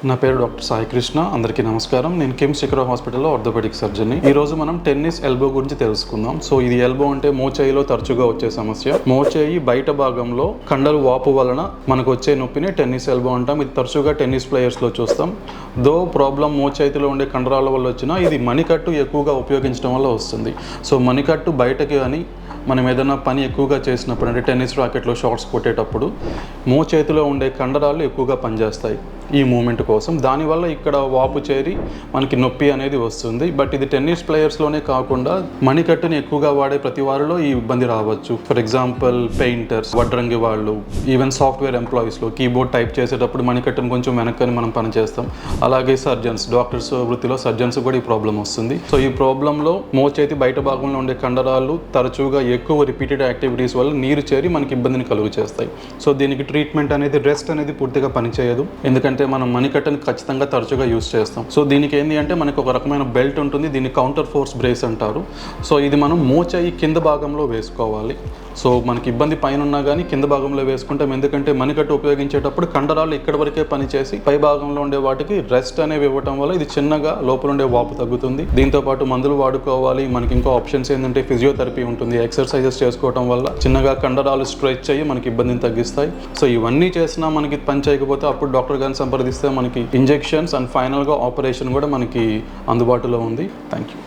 నా పేరు డాక్టర్ సాయి కృష్ణ. అందరికీ నమస్కారం. నేను కిమ్స్ చిక్రా హాస్పిటల్లో ఆర్థోపెడిక్ సర్జన్ని. ఈ రోజు మనం టెన్నిస్ ఎల్బో గురించి తెలుసుకుందాం. సో ఇది ఎల్బో అంటే మోచేయిలో తరచుగా వచ్చే సమస్య. మోచేయి బయట భాగంలో కండలు వాపు వలన మనకు వచ్చే నొప్పిని టెన్నిస్ ఎల్బో అంటాం. ఇది తరచుగా టెన్నిస్ ప్లేయర్స్లో చూస్తాం. దో ప్రాబ్లం మోచేతిలో ఉండే కండరాల వల్ల వచ్చినా ఇది మణికట్టు ఎక్కువగా ఉపయోగించడం వల్ల వస్తుంది. సో మణికట్టు బయటకి అని మనం ఏదైనా పని ఎక్కువగా చేసినప్పుడు అంటే టెన్నిస్ రాకెట్లో షాట్స్ కొట్టేటప్పుడు మోచేతిలో ఉండే కండరాలు ఎక్కువగా పనిచేస్తాయి ఈ మూమెంట్ కోసం. దానివల్ల ఇక్కడ వాపు చేరి మనకి నొప్పి అనేది వస్తుంది. బట్ ఇది టెన్నిస్ ప్లేయర్స్లోనే కాకుండా మణికట్టుని ఎక్కువగా వాడే ప్రతి వారిలో ఈ ఇబ్బంది రావచ్చు. ఫర్ ఎగ్జాంపుల్ పెయింటర్స్, వడ్రంగి వాళ్ళు, ఈవెన్ సాఫ్ట్వేర్ ఎంప్లాయీస్లో కీబోర్డ్ టైప్ చేసేటప్పుడు మణికట్టును కొంచెం వెనక్కని మనం పనిచేస్తాం. అలాగే సర్జన్స్, డాక్టర్స్ వృత్తిలో సర్జన్స్ కూడా ఈ ప్రాబ్లం వస్తుంది. సో ఈ ప్రాబ్లంలో మోచేతి బయట భాగంలో ఉండే కండరాలు తరచుగా ఎక్కువ రిపీటెడ్ యాక్టివిటీస్ వల్ల నీరు చేరి మనకి ఇబ్బందిని కలుగు చేస్తాయి. సో దీనికి ట్రీట్మెంట్ అనేది రెస్ట్ అనేది పూర్తిగా పనిచేయదు. ఎందుకంటే మనం మణికట్టుని ఖచ్చితంగా తరచుగా యూస్ చేస్తాం. సో దీనికి ఏంటి అంటే మనకు ఒక రకమైన బెల్ట్ ఉంటుంది. దీన్ని కౌంటర్ ఫోర్స్ బ్రేస్ అంటారు. సో ఇది మనం మోచేయి కింద భాగంలో వేసుకోవాలి. సో మనకి ఇబ్బంది పైన ఉన్నా కానీ కింద భాగంలో వేసుకుంటాం. ఎందుకంటే మణికట్టు ఉపయోగించేటప్పుడు కండరాలు ఇక్కడ వరకే పనిచేసి పై భాగంలో ఉండే వాటికి రెస్ట్ అనేవి ఇవ్వటం వల్ల ఇది చిన్నగా లోపల ఉండే వాపు తగ్గుతుంది. దీంతోపాటు మందులు వాడుకోవాలి. మనకి ఇంకో ఆప్షన్స్ ఏంటంటే ఫిజియోథెరపీ ఉంటుంది. ఎక్సర్సైజెస్ చేసుకోవడం వల్ల చిన్నగా కండరాలు స్ట్రెచ్ అయ్యి మనకి ఇబ్బందిని తగ్గిస్తాయి. సో ఇవన్నీ చేసినా మనకి పని చేయకపోతే అప్పుడు డాక్టర్ గారిని సంప్రదిస్తే మనకి ఇంజెక్షన్స్ అండ్ ఫైనల్గా ఆపరేషన్ కూడా మనకి అందుబాటులో ఉంది. Thank you.